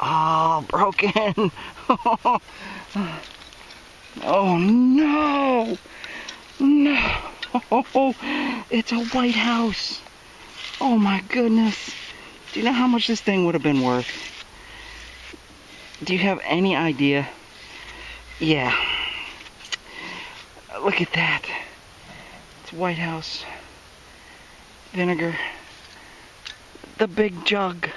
Oh, broken. Oh no. No. It's a White House. Oh my goodness. Do you know how much this thing would have been worth? Do you have any idea? Yeah. Look at that. It's White House vinegar. The big jug.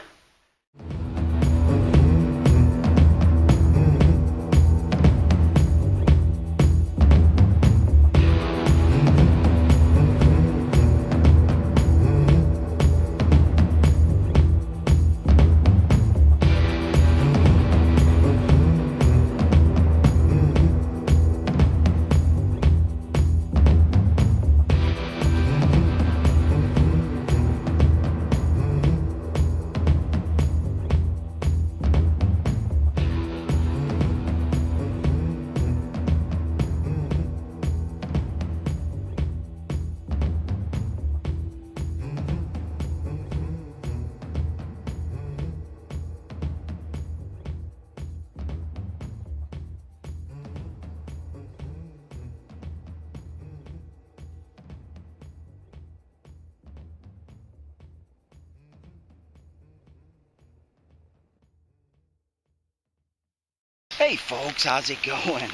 Hey folks, how's it going?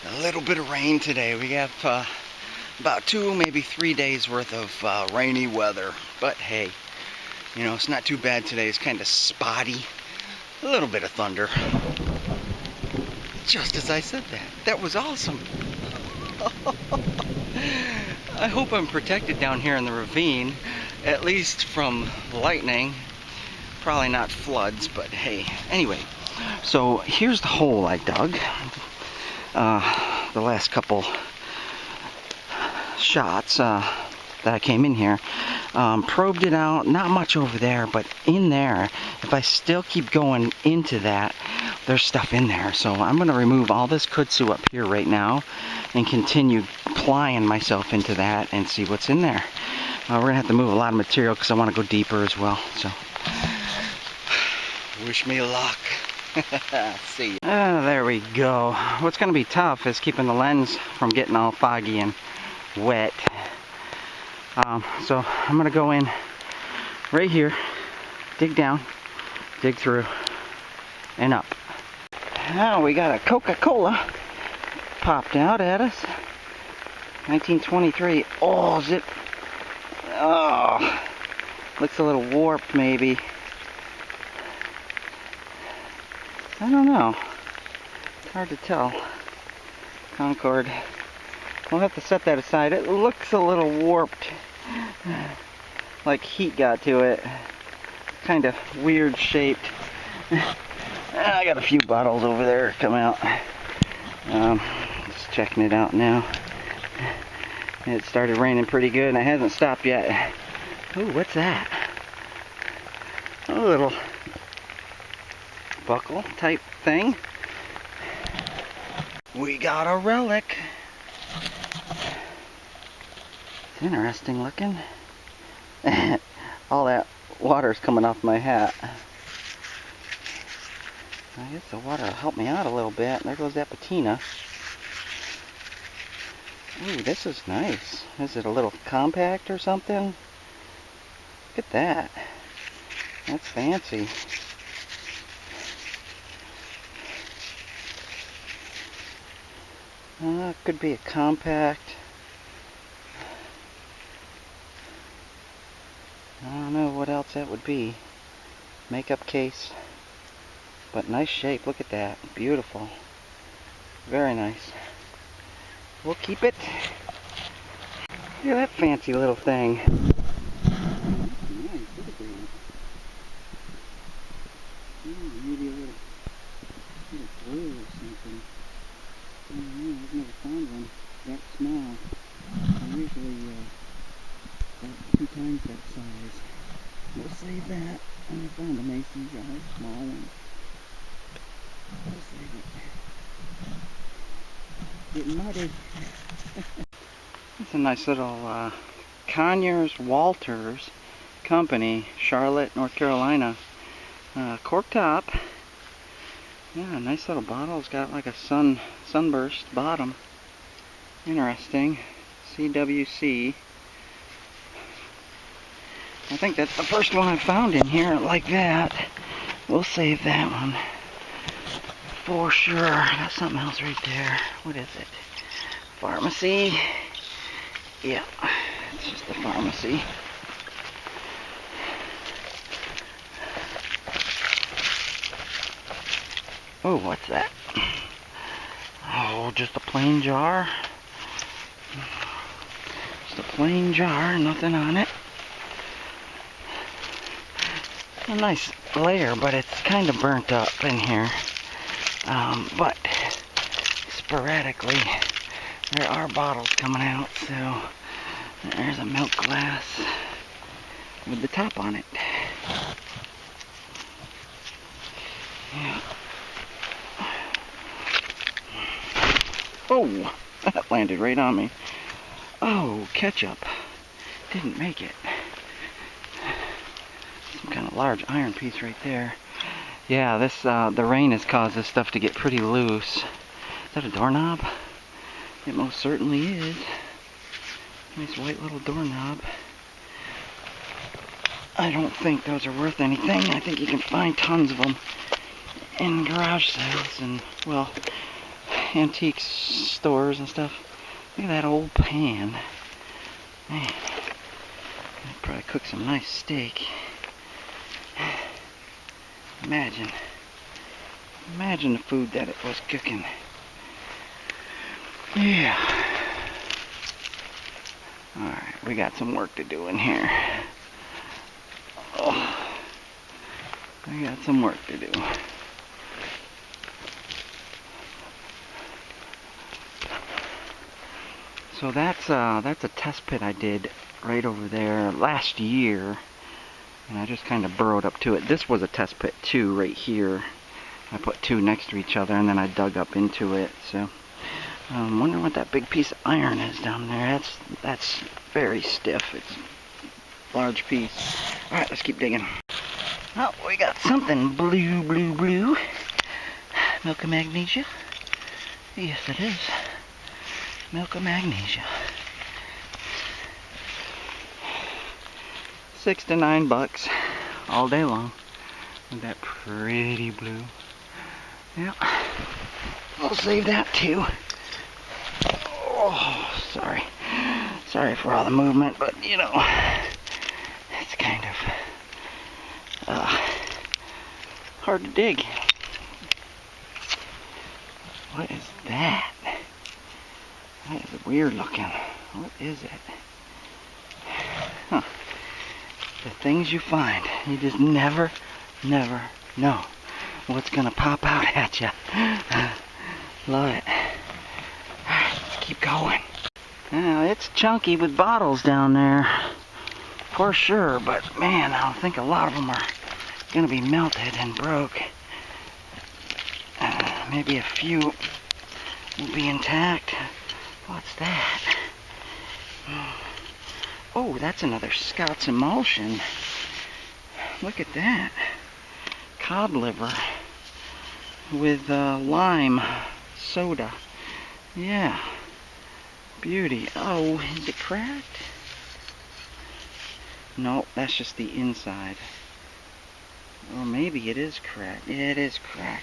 A little bit of rain today. We have about 2, maybe 3 days worth of rainy weather. But hey, you know, it's not too bad today. It's kind of spotty. A little bit of thunder. Just as I said that. That was awesome. I hope I'm protected down here in the ravine, at least from lightning. Probably not floods, but hey. Anyway. So here's the hole I dug. The last couple shots that I came in here, probed it out. Not much over there, but in there, if I still keep going into that, there's stuff in there. So I'm going to remove all this kudzu up here right now and continue plying myself into that and see what's in there. We're going to have to move a lot of material because I want to go deeper as well. So wish me luck. See. There we go. What's going to be tough is keeping the lens from getting all foggy and wet. So I'm going to go in right here, dig down, dig through, and up. Now we got a Coca-Cola popped out at us. 1923. Oh, is it? Oh, looks a little warped maybe. I don't know. It's hard to tell. Concord. We'll have to set that aside. It looks a little warped. Like heat got to it. Kind of weird shaped. I got a few bottles over there come out. Just checking it out now. It started raining pretty good and it hasn't stopped yet. Oh, what's that? A little buckle type thing. We got a relic. It's interesting looking. All that water's coming off my hat. I guess the water will help me out a little bit. There goes that patina. Ooh, this is nice. Is it a little compact or something? Look at that. That's fancy. Could be a compact. I don't know what else that would be. Makeup case. But nice shape. Look at that. Beautiful. Very nice. We'll keep it. Look at that fancy little thing. Nice. Look at that. Maybe a little oil or something. I don't know, I've never found one that small. They're usually about 2 times that size. We'll save that. I found a mason jar, small one. We'll save it. Getting muddy. It's a nice little Conyers Walters company, Charlotte, North Carolina. Cork top. Yeah, nice little bottle. It's got like a sunburst bottom. Interesting. CWC. I think that's the first one I've found in here like that. We'll save that one for sure. Got something else right there. What is it? Pharmacy. Yeah, it's just the pharmacy. Oh, what's that? Oh, just a plain jar. Just a plain jar, nothing on it. A nice layer, but it's kind of burnt up in here. But sporadically, there are bottles coming out, so there's a milk glass with the top on it. Yeah. Oh, that landed right on me. Oh, ketchup. Didn't make it. Some kind of large iron piece right there. Yeah, this the rain has caused this stuff to get pretty loose. Is that a doorknob? It most certainly is. Nice white little doorknob. I don't think those are worth anything. I think you can find tons of them in garage sales and, well, antique stores and stuff. Look at that old pan. Man, I'd probably cook some nice steak. Imagine the food that it was cooking. Yeah. Alright, we got some work to do in here. Oh, we got some work to do. So that's a test pit I did right over there last year, and I just kind of burrowed up to it. This was a test pit too, right here. I put two next to each other, and then I dug up into it. So, wonder what that big piece of iron is down there. That's very stiff. It's a large piece. All right, let's keep digging. Oh, we got something blue. Milk of magnesia. Yes, it is. Milk of magnesia. $6 to $9 all day long with that pretty blue. Yep. We'll save that too. Oh, sorry. Sorry for all the movement, but you know, it's kind of hard to dig. What is that? That is weird looking. What is it? Huh. The things you find, you just never know what's gonna pop out at you. Love it. Alright, let's keep going. Now, it's chunky with bottles down there, for sure, but man, I don't think a lot of them are gonna be melted and broke. Maybe a few will be intact. What's that? Oh, that's another Scott's emulsion. Look at that. Cod liver with lime soda. Yeah. Beauty. Oh, is it cracked? No, that's just the inside. Or maybe it is cracked. Yeah, it is cracked.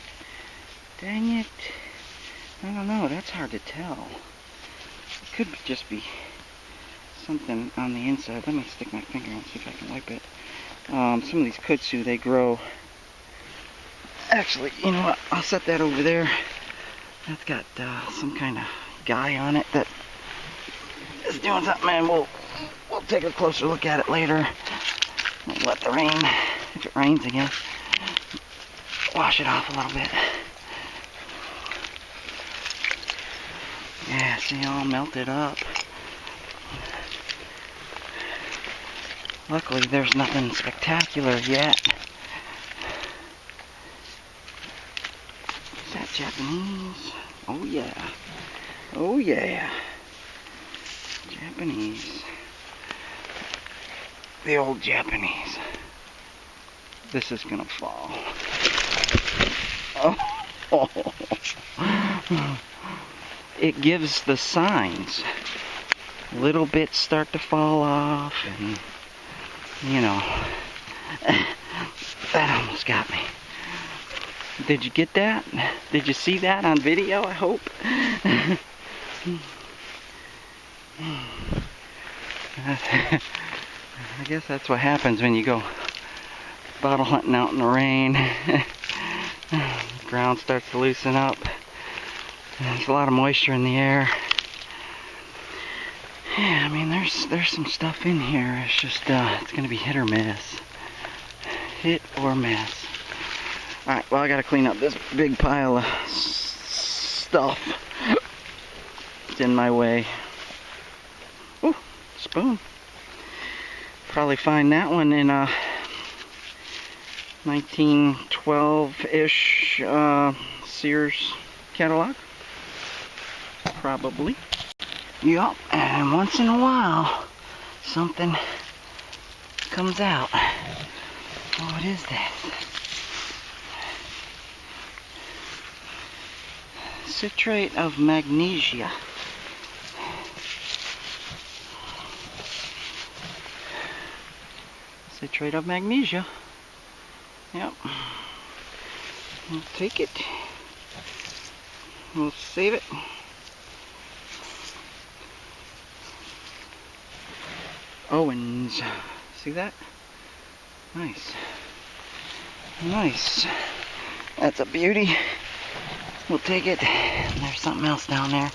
Dang it. I don't know. That's hard to tell. It could just be something on the inside. Let me stick my finger and see if I can wipe it. Some of these kudzu, they grow. Actually, you know what? I'll set that over there. That's got some kind of guy on it that is doing something, and we'll take a closer look at it later. We'll let the rain, if it rains again, wash it off a little bit. Yeah, see, all melted up. Luckily, there's nothing spectacular yet. Is that Japanese? Oh yeah. Oh yeah. Japanese. The old Japanese. This is gonna fall. Oh. It gives the signs. Little bits start to fall off, and you know, that almost got me. Did you get that? Did you see that on video, I hope? I guess that's what happens when you go bottle hunting out in the rain. The ground starts to loosen up. There's a lot of moisture in the air. Yeah, I mean, there's some stuff in here. It's just, it's gonna be hit or miss. Hit or miss. Alright, well, I gotta clean up this big pile of stuff. It's in my way. Ooh, spoon. Probably find that one in a 1912-ish Sears catalog. Probably. Yup, and once in a while, something comes out. What is this? Citrate of magnesia. Citrate of magnesia. Yep. We'll take it. We'll save it. Owens. See that? Nice. Nice. That's a beauty. We'll take it. There's something else down there.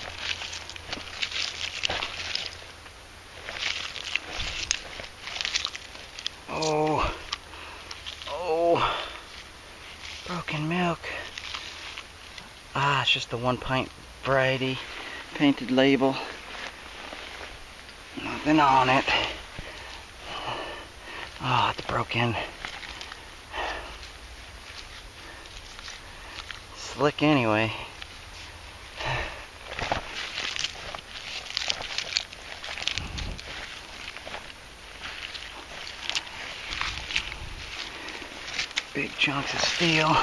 Oh. Oh. Broken milk. Ah, it's just the 1 pint variety. Painted label. Nothing on it. Oh, it's broken. Slick anyway. Big chunks of steel.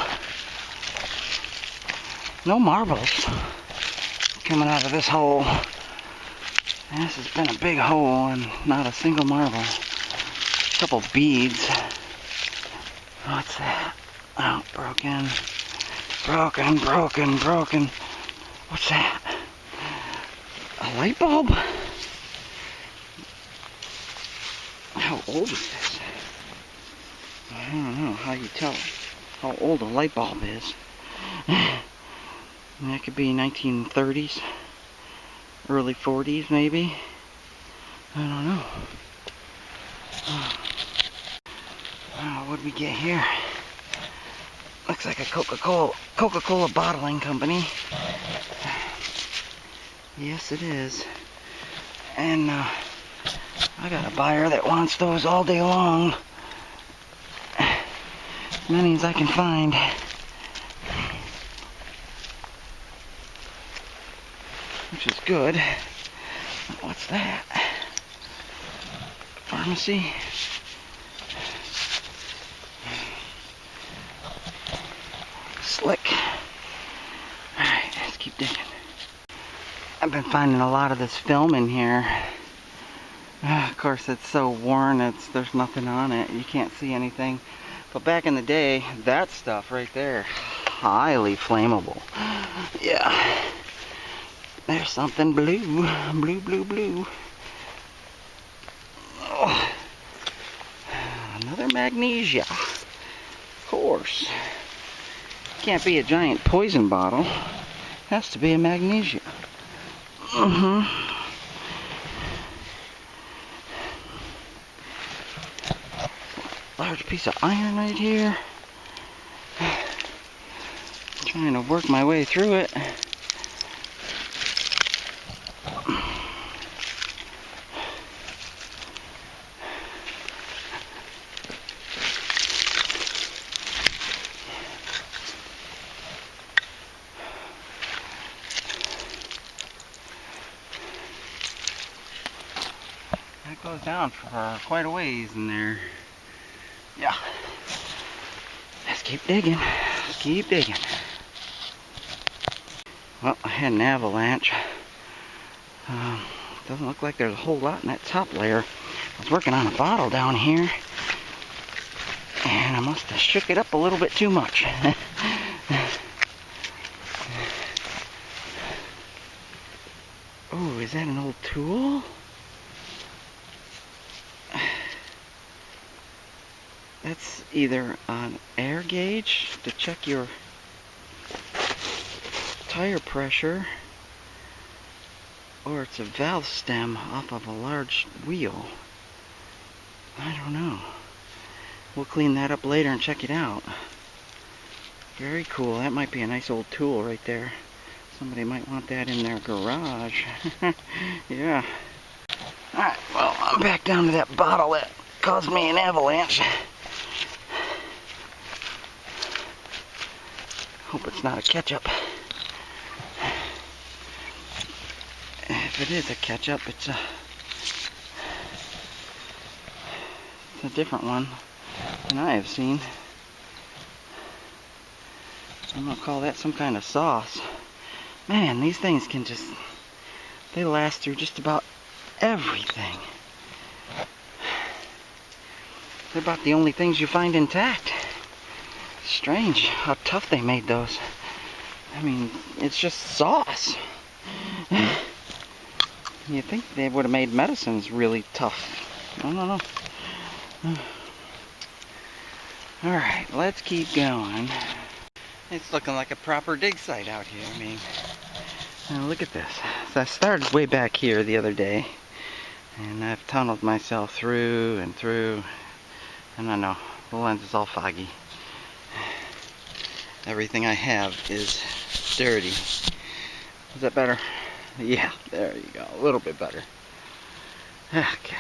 No marbles coming out of this hole. This has been a big hole and not a single marble. A couple beads. What's that? Oh, broken. Broken, broken, broken. What's that? A light bulb? How old is this? I don't know how you tell how old a light bulb is. That could be 1930s, early 40s maybe. I don't know. What'd we get here? Looks like a Coca-Cola bottling company. Yes, it is. And I got a buyer that wants those all day long. As many as I can find. Which is good. What's that? Pharmacy. Slick. Alright, let's keep digging. I've been finding a lot of this film in here. Of course, it's so worn, there's nothing on it. You can't see anything. But back in the day, that stuff right there, highly flammable. Yeah. There's something blue. Blue, blue, blue. Oh. Another magnesia. Of course. Can't be a giant poison bottle. Has to be a magnesia. Large piece of iron right here. Trying to work my way through it. That goes down for quite a ways in there. Yeah. Let's keep digging. Let's keep digging. Well, I had an avalanche. Doesn't look like there's a whole lot in that top layer. I was working on a bottle down here, and I must have shook it up a little bit too much. Oh, is that an old tool? That's either an air gauge to check your tire pressure, or it's a valve stem off of a large wheel. I don't know. We'll clean that up later and check it out. Very cool. That might be a nice old tool right there. Somebody might want that in their garage. Yeah. Alright, well, I'm back down to that bottle that caused me an avalanche. Hope it's not a ketchup. If it is a ketchup, it's a different one than I have seen. I'm gonna call that some kind of sauce. Man, these things can just, they last through just about everything. They're about the only things you find intact. Strange how tough they made those. I mean, it's just sauce. You'd think they would have made medicines really tough. I don't know. Alright, let's keep going. It's looking like a proper dig site out here. I mean, now look at this. So I started way back here the other day, and I've tunneled myself through and through, and I know the lens is all foggy. Everything I have is dirty. Is that better? Yeah, there you go. A little bit better. Okay.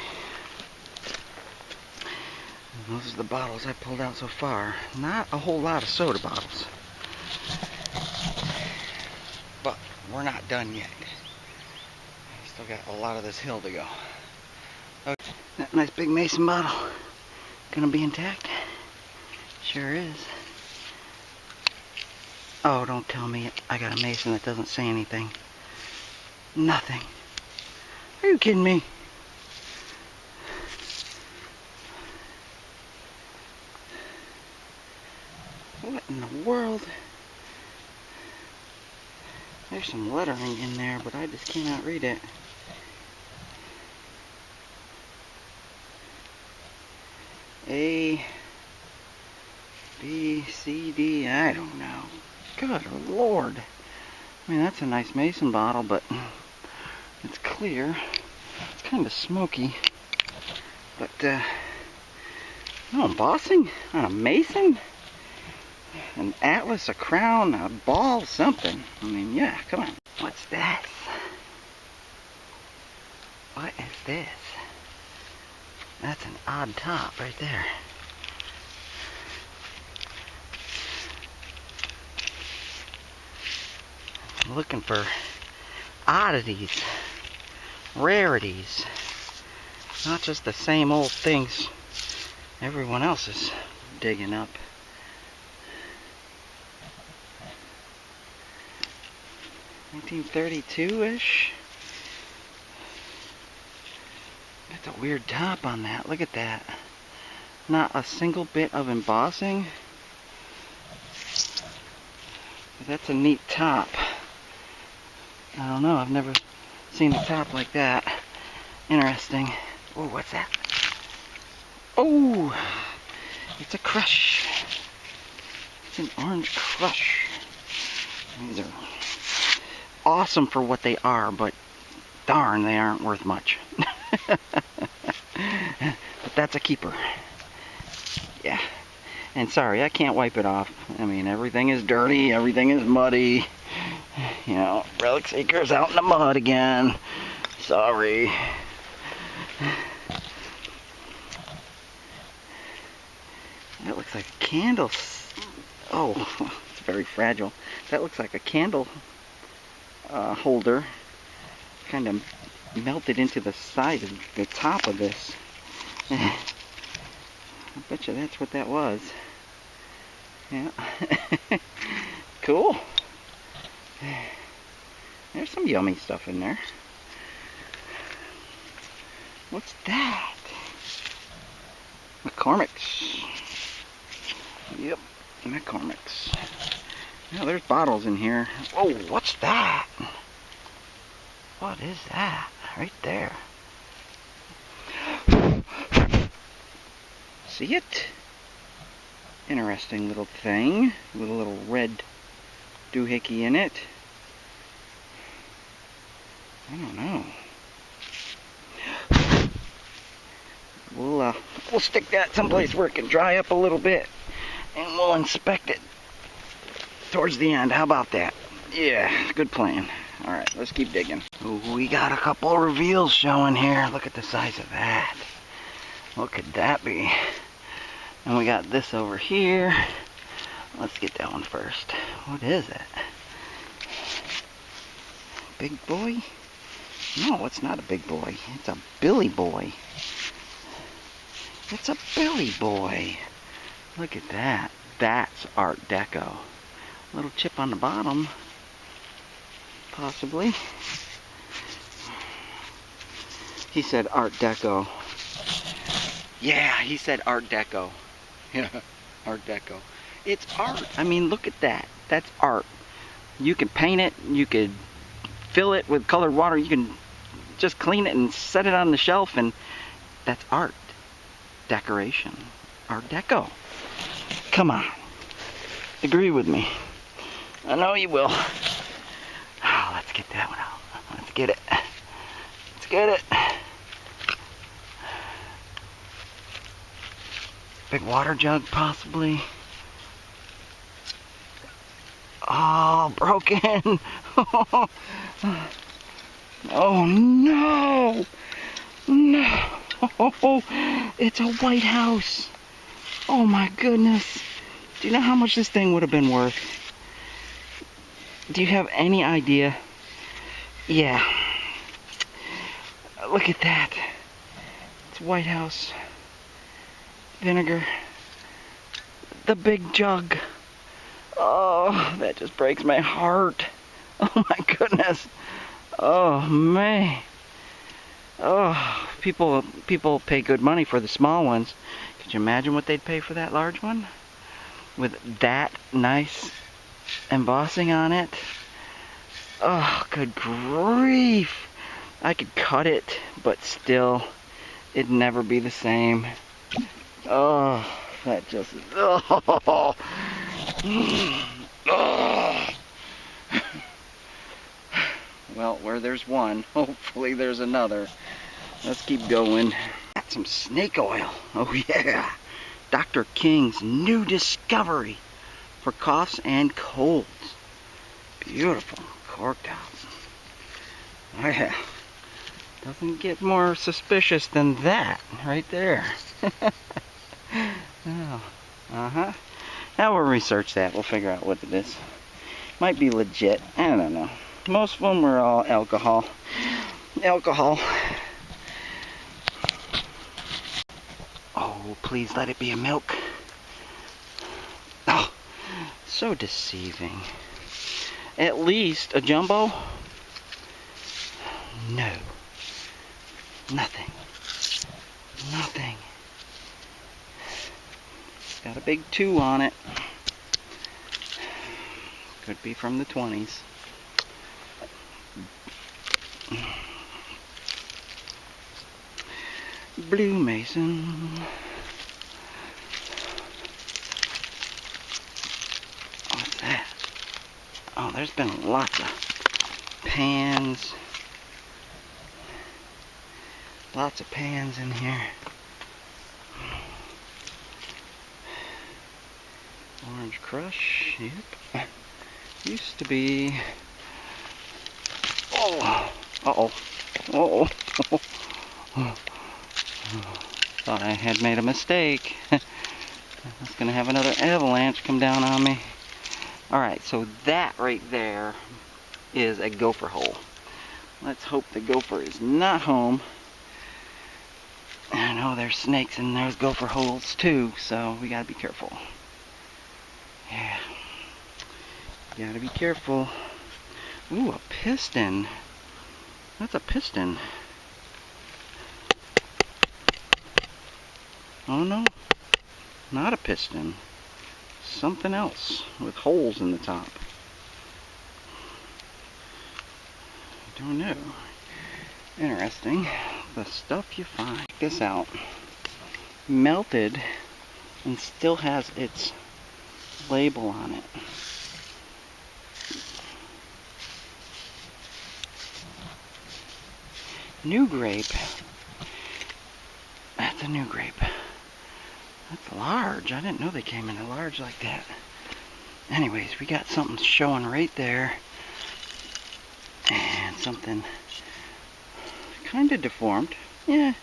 And those are the bottles I pulled out so far. Not a whole lot of soda bottles. But we're not done yet. Still got a lot of this hill to go. Okay. That nice big mason bottle gonna be intact? Sure is. Oh, don't tell me I got a mason that doesn't say anything. Nothing. Are you kidding me? What in the world? There's some lettering in there, but I just cannot read it. A, B, C, D, I don't know. Good Lord. I mean, that's a nice mason bottle, but it's clear. It's kind of smoky. But, no embossing on a mason? An atlas, a crown, a ball, something. I mean, yeah, come on. What's this? What is this? That's an odd top right there. I'm looking for oddities, rarities, not just the same old things everyone else is digging up. (1932-ish). That's a weird top on that. Look at that. Not a single bit of embossing. That's a neat top. I don't know. I've never seen a top like that. Interesting. Oh, what's that? Oh, it's a crush. It's an orange crush. These are awesome for what they are, but darn, they aren't worth much. But that's a keeper. Yeah. And sorry, I can't wipe it off. I mean, everything is dirty, everything is muddy. You know, relic seeker's out in the mud again. Sorry. That looks like a candle. Oh, it's very fragile. That looks like a candle holder. Kind of melted into the side of the top of this. I bet you that's what that was. Yeah. Cool. There's some yummy stuff in there. What's that? McCormick's. Yep, McCormick's. Now there's bottles in here. Whoa, what's that? What is that? Right there. See it? Interesting little thing with a little red doohickey in it. I don't know. We'll stick that someplace where it can dry up a little bit, and we'll inspect it towards the end. How about that? Yeah, good plan. All right, let's keep digging. Ooh, we got a couple of reveals showing here. Look at the size of that. What could that be? And we got this over here. Let's get that one first. What is it? Big boy? No, it's not a big boy. It's a Billy boy. It's a Billy boy. Look at that. That's Art Deco. Little chip on the bottom. Possibly. He said Art Deco. Yeah, he said Art Deco. Yeah, Art Deco. It's art. I mean, look at that. That's art. You can paint it. You could fill it with colored water. You can just clean it and set it on the shelf, and that's art. Decoration. Art Deco. Come on. Agree with me. I know you will. Oh, let's get that one out. Let's get it. Let's get it. Big water jug, possibly. Oh, broken. Oh, no. No. It's a White House. Oh, my goodness. Do you know how much this thing would have been worth? Do you have any idea? Yeah. Look at that. It's White House vinegar. The big jug. Oh, that just breaks my heart. Oh my goodness. Oh man. Oh, people pay good money for the small ones. Could you imagine what they'd pay for that large one? With that nice embossing on it. Oh, good grief. I could cut it, but still, it'd never be the same. Oh, that just... Oh. Oh. Well, where there's one, hopefully there's another. Let's keep going. Got some snake oil. Oh yeah. Dr. King's new discovery for coughs and colds. Beautiful cork top. Oh yeah. Doesn't get more suspicious than that right there. Oh, uh-huh. Now we'll research that. We'll figure out what it is. Might be legit. I don't know. Most of them are all alcohol. Alcohol. Oh, please let it be a milk. Oh, so deceiving. At least a jumbo? No. Nothing. Nothing. Got a big 2 on it. Could be from the 20s. Blue Mason. What's that? Oh, there's been lots of pans. Lots of pans in here. Orange Crush, yep. Used to be... Oh! Uh-oh. Uh-oh. Thought I had made a mistake. I was going to have another avalanche come down on me. Alright, so that right there is a gopher hole. Let's hope the gopher is not home. I know there's snakes in those gopher holes too, so we gotta be careful. Yeah. Gotta be careful. Ooh, a piston. That's a piston. Oh no, not a piston. Something else with holes in the top. I don't know. Interesting. The stuff you find. Check this out. Melted and still has its label on it. New grape. That's a new grape. That's large. I didn't know they came in a large like that. Anyways, we got something showing right there. And something kind of deformed. Yeah,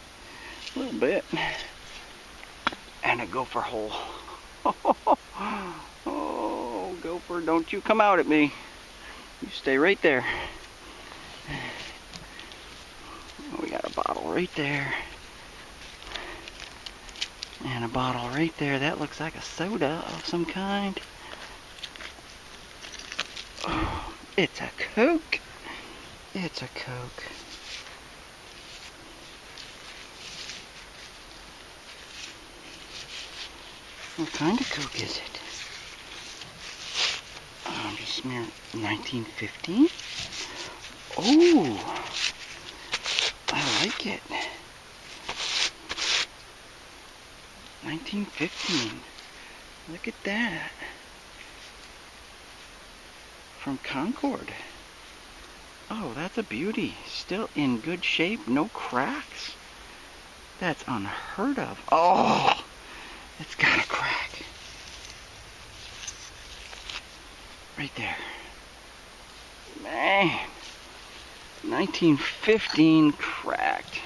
a little bit. And a gopher hole. Oh, gopher, don't you come out at me. You stay right there. We got a bottle right there. And a bottle right there. That looks like a soda of some kind. Oh, it's a Coke. It's a Coke. What kind of Coke is it? Just smearing 1915. Oh, I like it. 1915. Look at that. From Concord. Oh, that's a beauty. Still in good shape. No cracks. That's unheard of. Oh, it's got a crack. Right there. Man. 1915 cracked.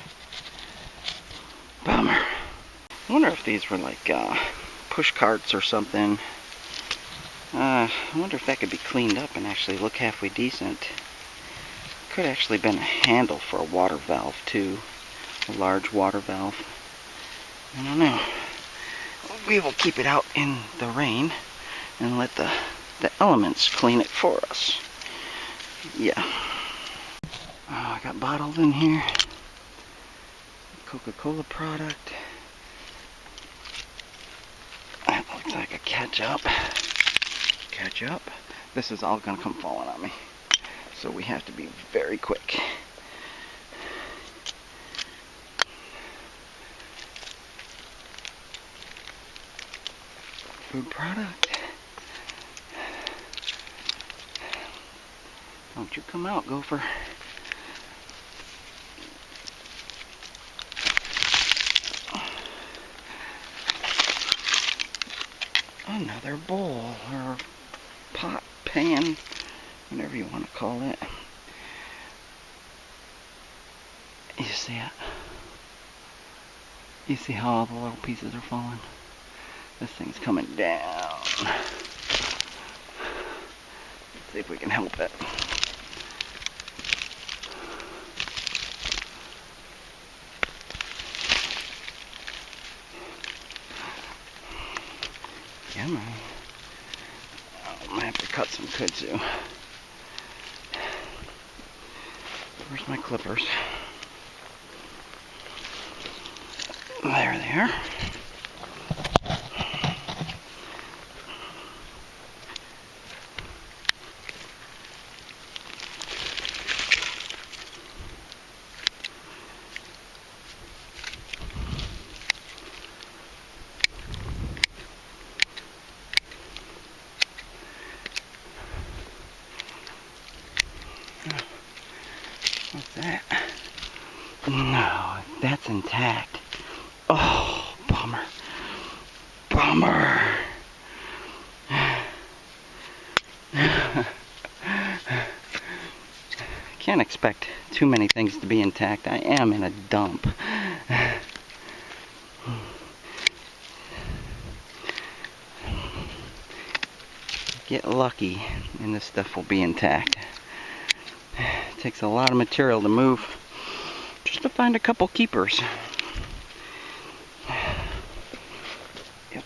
Bummer. I wonder if these were like push carts or something. I wonder if that could be cleaned up and actually look halfway decent. Could actually been a handle for a water valve too. A large water valve. I don't know. We will keep it out in the rain and let the elements clean it for us. Yeah. Oh, I got bottles in here. Coca-Cola product. That looks like a ketchup. Ketchup. This is all gonna come falling on me. So we have to be very quick. Food product. Don't you come out, gopher. Another bowl or pot, pan, whatever you want to call it. You see it? You see how all the little pieces are falling? This thing's coming down. Let's see if we can help it. Come on. I might have to cut some kudzu. Where's my clippers? There they are. What's that? No, that's intact. Oh, bummer. Bummer. Can't expect too many things to be intact. I am in a dump. Get lucky and this stuff will be intact. It takes a lot of material to move just to find a couple keepers. Yep.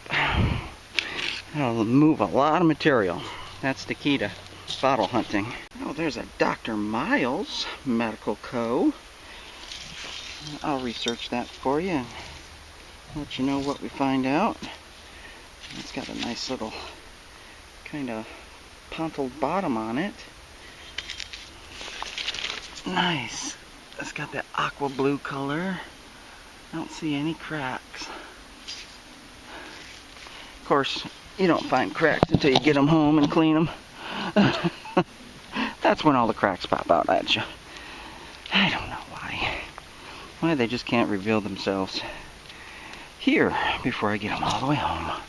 That'll move a lot of material. That's the key to bottle hunting. Oh, there's a Dr. Miles Medical Co. I'll research that for you and let you know what we find out. It's got a nice little kind of pontled bottom on it. Nice. It's got that aqua blue color. I don't see any cracks. Of course, you don't find cracks until you get them home and clean them. That's when all the cracks pop out at you. I don't know why. Why they just can't reveal themselves here before I get them all the way home.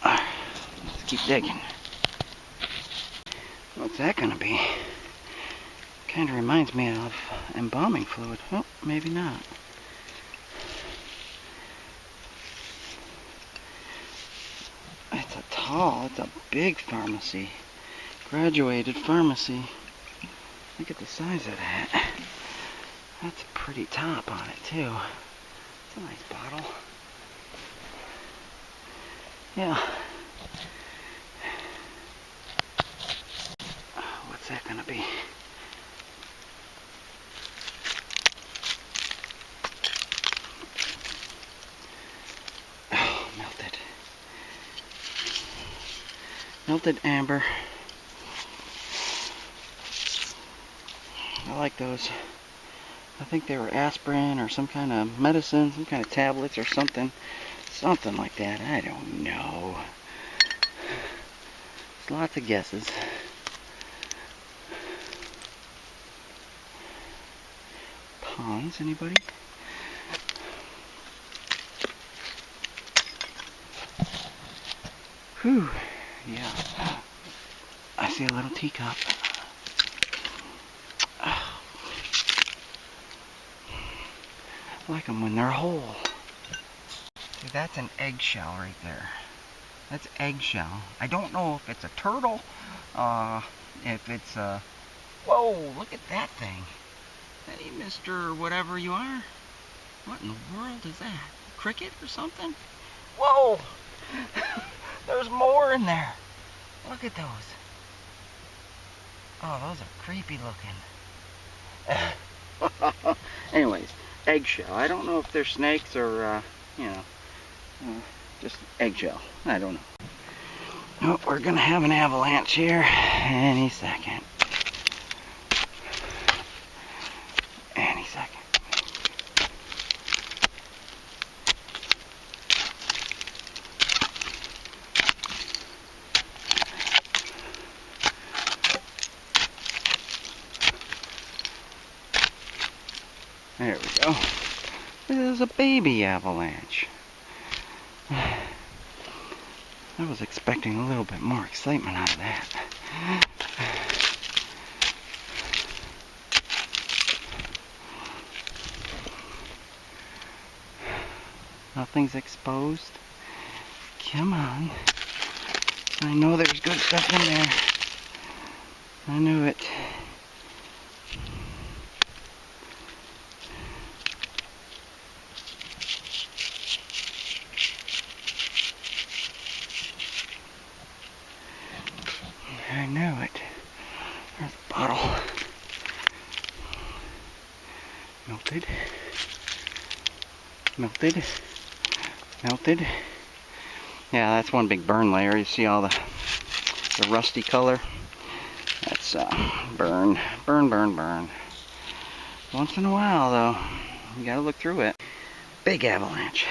Let's keep digging. What's that gonna be? Kind of reminds me of embalming fluid. Oh, maybe not. It's a big pharmacy. Graduated pharmacy. Look at the size of that. That's a pretty top on it too. It's a nice bottle. Yeah. What's that gonna be? Oh, melted. Melted amber. I like those. I think they were aspirin or some kind of medicine, some kind of tablets or something. Something like that. I don't know. There's lots of guesses. Ponds, anybody? Whew. Yeah. I see a little teacup. I like them when they're whole. See, that's an eggshell right there. That's eggshell. I don't know if it's a turtle, if it's a... Whoa, look at that thing. Hey, Mr. Whatever you are. What in the world is that? Cricket or something? Whoa! There's more in there. Look at those. Oh, those are creepy looking. Anyways, eggshell. I don't know if they're snakes or, just eggshell. I don't know. Oh, we're gonna have an avalanche here any second. Any second. There we go. This is a baby avalanche. I was expecting a little bit more excitement out of that. Nothing's exposed. Come on. I know there's good stuff in there. I knew it. I knew it. There's a bottle. Melted. Melted. Melted. Yeah, that's one big burn layer. You see all the rusty color? That's burn. Burn, burn, burn. Once in a while, though, you gotta look through it. Big avalanche.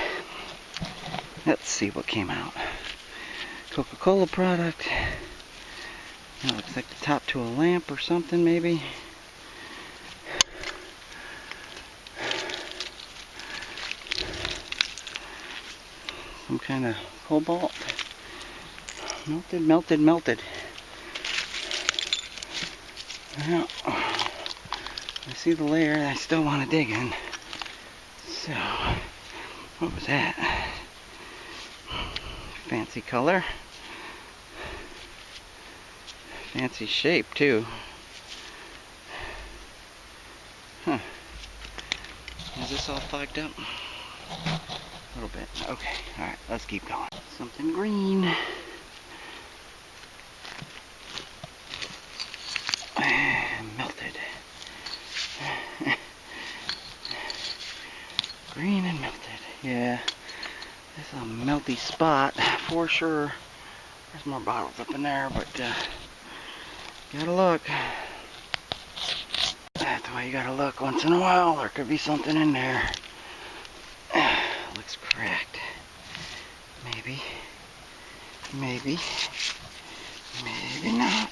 Let's see what came out. Coca-Cola product. That looks like the top to a lamp or something, maybe. Some kind of cobalt. Melted, melted, melted. Well, I see the layer I still want to dig in. So, what was that? Fancy color. Fancy shape, too. Huh. Is this all fogged up? A little bit. Okay. Alright, let's keep going. Something green. This is a melty spot for sure. There's more bottles up in there, but gotta look. That's why you gotta look once in a while. There could be something in there. Looks cracked. Maybe. Maybe. Maybe not.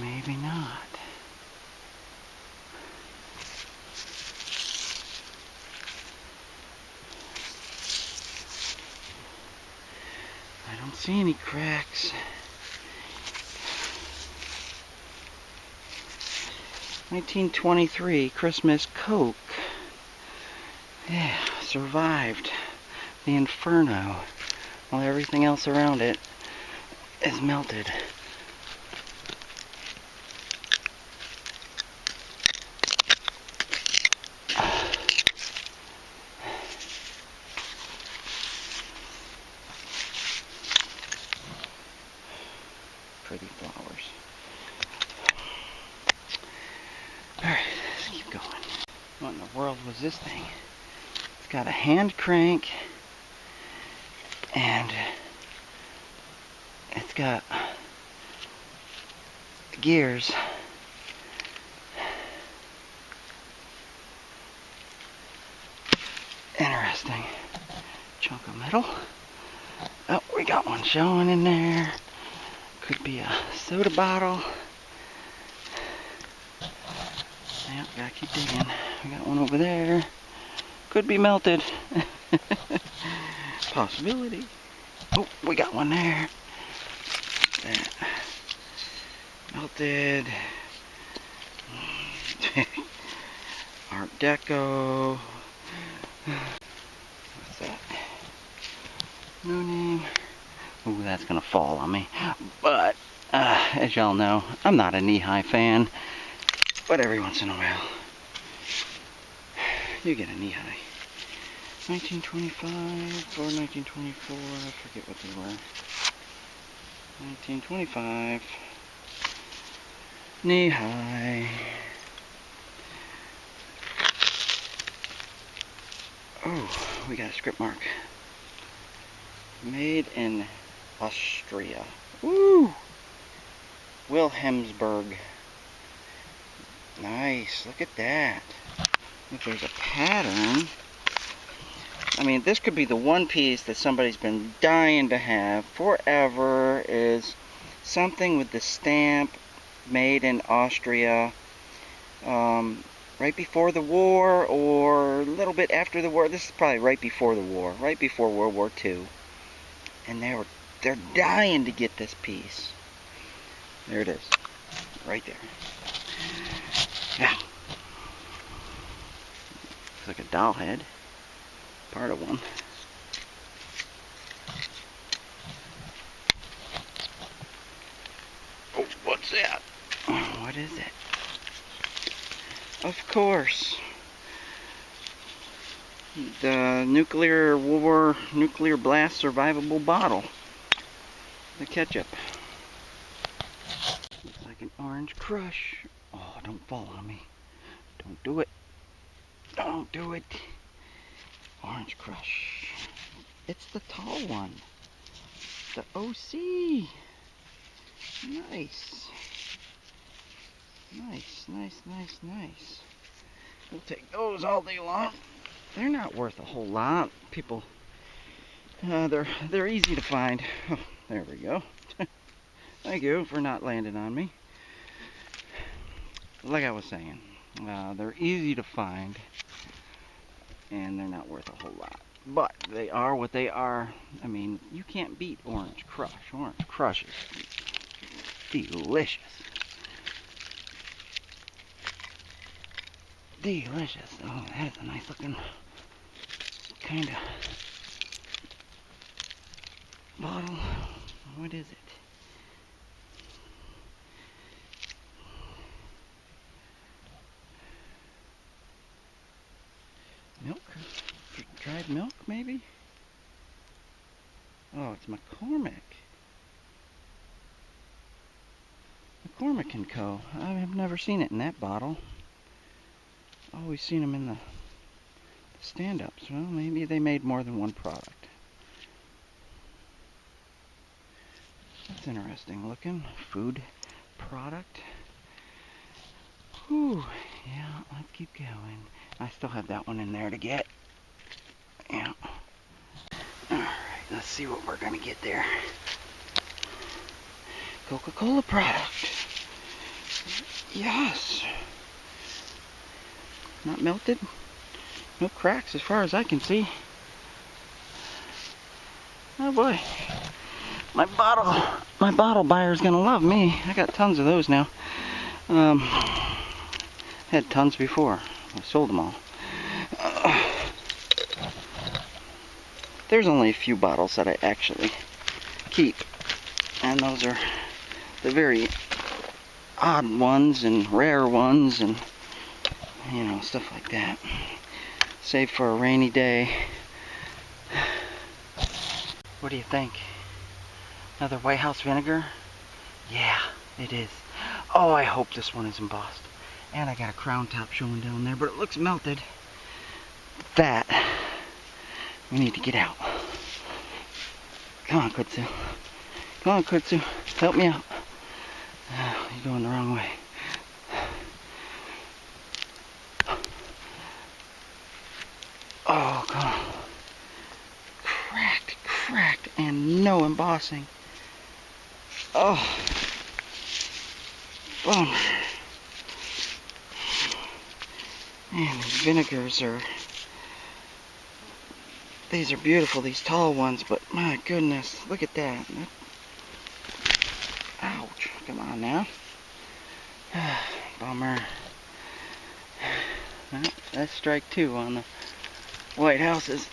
Maybe not. I don't see any cracks. 1923 Christmas Coke. Yeah, survived the inferno while everything else around it is melted. Pretty flowers. Alright, let's keep going. What in the world was this thing? It's got a hand crank and it's got gears. Interesting. Chunk of metal. Oh, we got one showing in there. Could be a soda bottle. Yep, gotta keep digging. We got one over there. Could be melted. Possibility. Oh, we got one there. That. Melted. Art Deco. What's that? No name. Ooh, that's gonna fall on me. But, as y'all know, I'm not a knee-high fan. But every once in a while, you get a knee-high. 1925 or 1924, I forget what they were. 1925. Knee-high. Oh, we got a script mark. Made in Austria. Woo! Wilhelmsburg. Nice, look at that. If there's a pattern. I mean, this could be the one piece that somebody's been dying to have forever, is something with the stamp made in Austria right before the war or a little bit after the war. This is probably right before the war, right before World War II. And they're dying to get this piece. There it is, right there. Yeah. Looks like a doll head. Part of one. Oh, what's that? What is it? Of course. The nuclear war, nuclear blast survivable bottle. The ketchup. Looks like an orange crush. Oh, don't fall on me. Don't do it. Don't do it. Orange crush. It's the tall one. The OC. Nice. Nice, nice, nice, nice. We'll take those all day long. They're not worth a whole lot. People, they're easy to find. Oh, there we go. Thank you for not landing on me. Like I was saying, they're easy to find, and they're not worth a whole lot. But they are what they are. I mean, you can't beat Orange Crush. Orange Crush is delicious. Delicious. Oh, that is a nice looking kind of bottle. What is it? Milk? Dried milk, maybe? Oh, it's McCormick. McCormick & Co. I have never seen it in that bottle. Always seen them in the stand-ups. Well, maybe they made more than one product. That's interesting looking. Food product. Whew. Yeah, let's keep going. I still have that one in there to get. Yeah. Alright, let's see what we're gonna get there. Coca-Cola product. Yes. Not melted. No cracks as far as I can see. Oh boy. My bottle buyer's gonna love me. I got tons of those now. Had tons before. I sold them all. There's only a few bottles that I actually keep, and those are the very odd ones and rare ones, and you know, stuff like that. Save for a rainy day. What do you think? Another White House vinegar? Yeah, it is. Oh, I hope this one is embossed. And I got a crown top showing down there, but it looks melted. That we need to get out. Come on, Kutsu. Come on, Kutsu. Help me out. You're going the wrong way. Oh, come on. Cracked, and no embossing. Oh. Bummer. Man, these vinegars are... These are beautiful, these tall ones, but my goodness, look at that. Ouch. Come on now. Bummer. Well, that's strike two on the White Houses.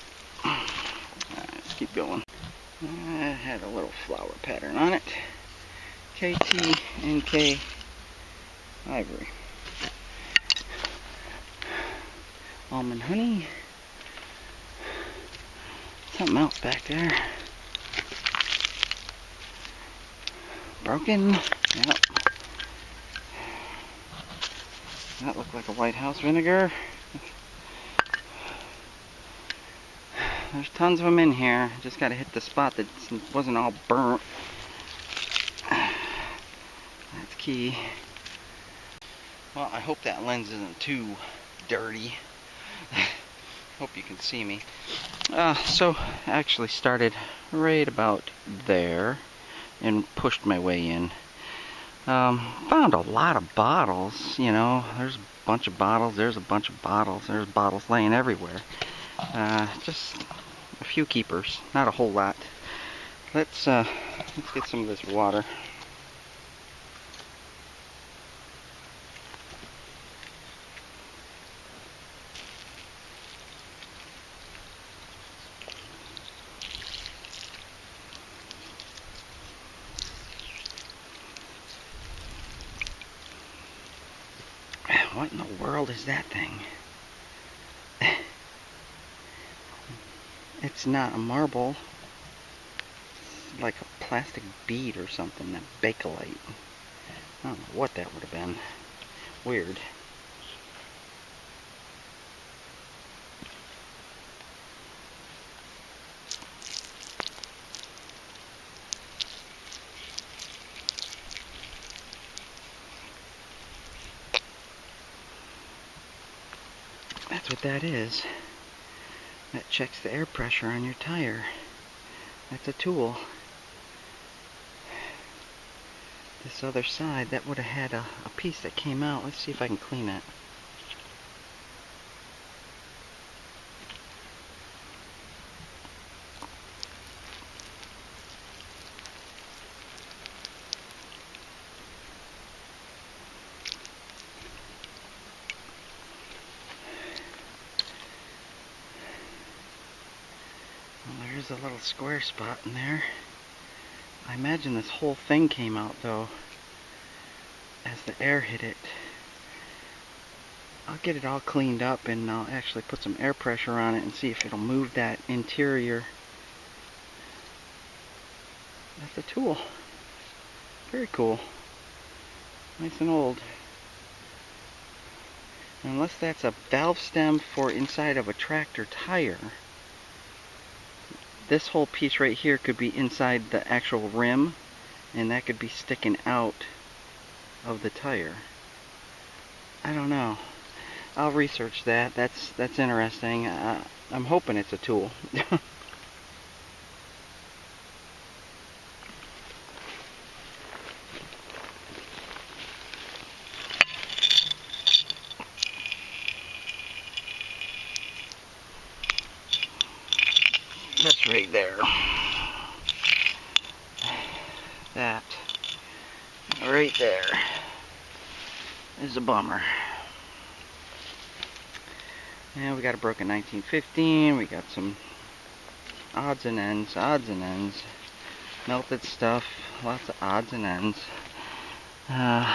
Let's keep going. It had a little flower pattern on it. KT and K Ivory. Almond honey. Something else back there. Broken. Yep. That looked like a White House vinegar. There's tons of them in here. Just gotta hit the spot that wasn't all burnt. That's key. Well, I hope that lens isn't too dirty. Hope you can see me. So I actually started right about there and pushed my way in. Found a lot of bottles, you know. There's a bunch of bottles, there's a bunch of bottles, there's bottles laying everywhere. Just a few keepers, not a whole lot. Let's get some of this water. What in the world is that thing? It's not a marble. It's like a plastic bead or something, that Bakelite. I don't know what that would have been. Weird. That's what that is. That checks the air pressure on your tire. That's a tool. This other side, that would have had a piece that came out. Let's see if I can clean it. Well, there's a little square spot in there. I imagine this whole thing came out though as the air hit it. I'll get it all cleaned up and I'll actually put some air pressure on it and see if it'll move that interior. That's a tool. Very cool. Nice and old. Unless that's a valve stem for inside of a tractor tire. This whole piece right here could be inside the actual rim, and that could be sticking out of the tire. I don't know. I'll research that. That's interesting. I'm hoping it's a tool. That's right there. That right there is a bummer. And we got a broken 1915. We got some odds and ends, melted stuff, lots of odds and ends. I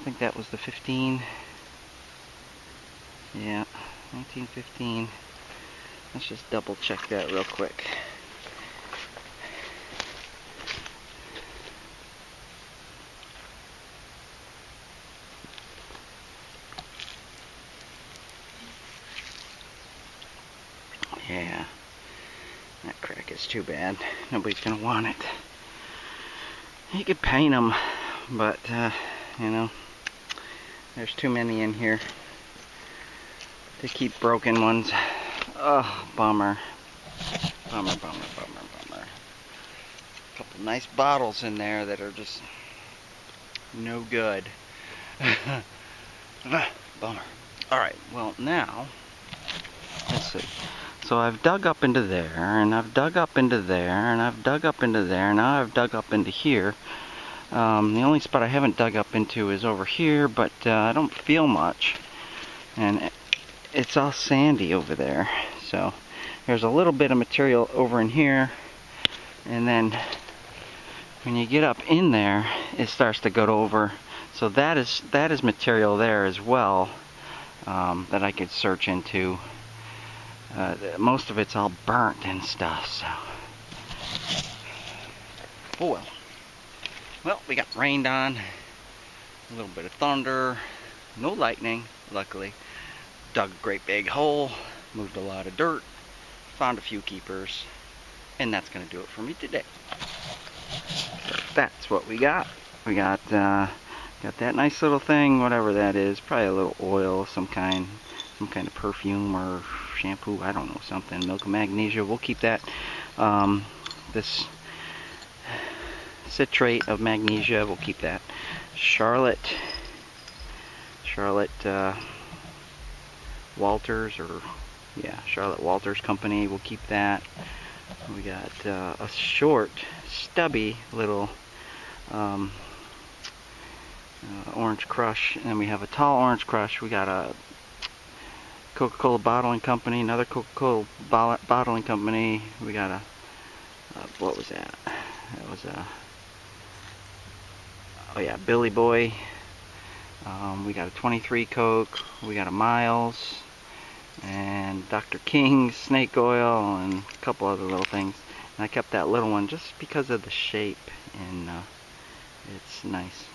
think that was the 15. Yeah, 1915. Let's just double check that real quick. Yeah, that crack is too bad. Nobody's gonna want it. You could paint them, but you know, there's too many in here to keep broken ones. Oh, bummer. Bummer. A couple nice bottles in there that are just no good. Bummer. Alright, well now, let's see. So I've dug up into there, and I've dug up into there, and I've dug up into there, and now I've dug up into here. The only spot I haven't dug up into is over here, but I don't feel much. And it's all sandy over there. So there's a little bit of material over in here, and then when you get up in there, it starts to go over. So that is material there as well, that I could search into. Most of it's all burnt and stuff, so. Oh well. Well, we got rained on, a little bit of thunder, no lightning, luckily. Dug a great big hole, moved a lot of dirt, found a few keepers, and that's going to do it for me today. That's what we got. We got that nice little thing, whatever that is, probably a little oil of some kind of perfume or shampoo, I don't know, something, milk of magnesia. We'll keep that. This citrate of magnesia, we'll keep that. Charlotte Walters, or yeah, Charlotte Walters Company, we'll keep that. We got a short, stubby little orange crush, and we have a tall orange crush. We got a Coca-Cola bottling company, another Coca-Cola bottling company. We got a what was that? That was a, oh yeah, Billy Boy. We got a 23 Coke. We got a Miles, and Dr. King's snake oil, and a couple other little things. And I kept that little one just because of the shape, and it's nice.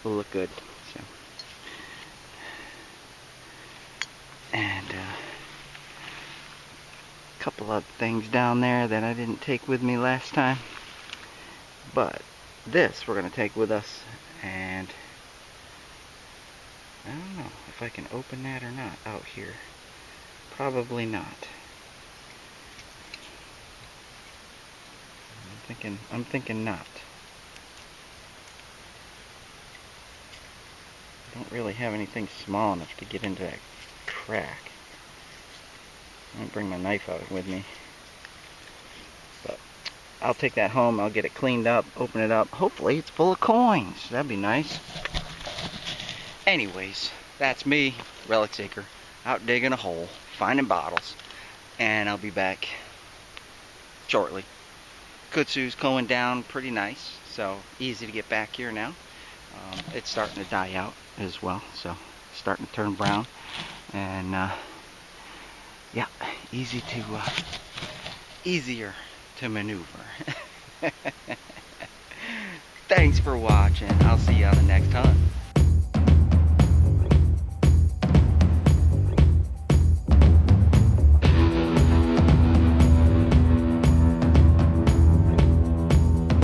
It'll look good. So. And a couple of things down there that I didn't take with me last time, but this we're going to take with us, and I don't know if I can open that or not out here. Probably not. I'm thinking not. I don't really have anything small enough to get into that crack. I won't bring my knife out with me. But I'll take that home, I'll get it cleaned up, open it up. Hopefully it's full of coins. That'd be nice. Anyways, that's me, Relic Seeker, out digging a hole, finding bottles, and I'll be back shortly. Kudzu's going down pretty nice, so easy to get back here now. It's starting to die out as well, so starting to turn brown, and yeah, easier to maneuver. Thanks for watching. I'll see you on the next hunt.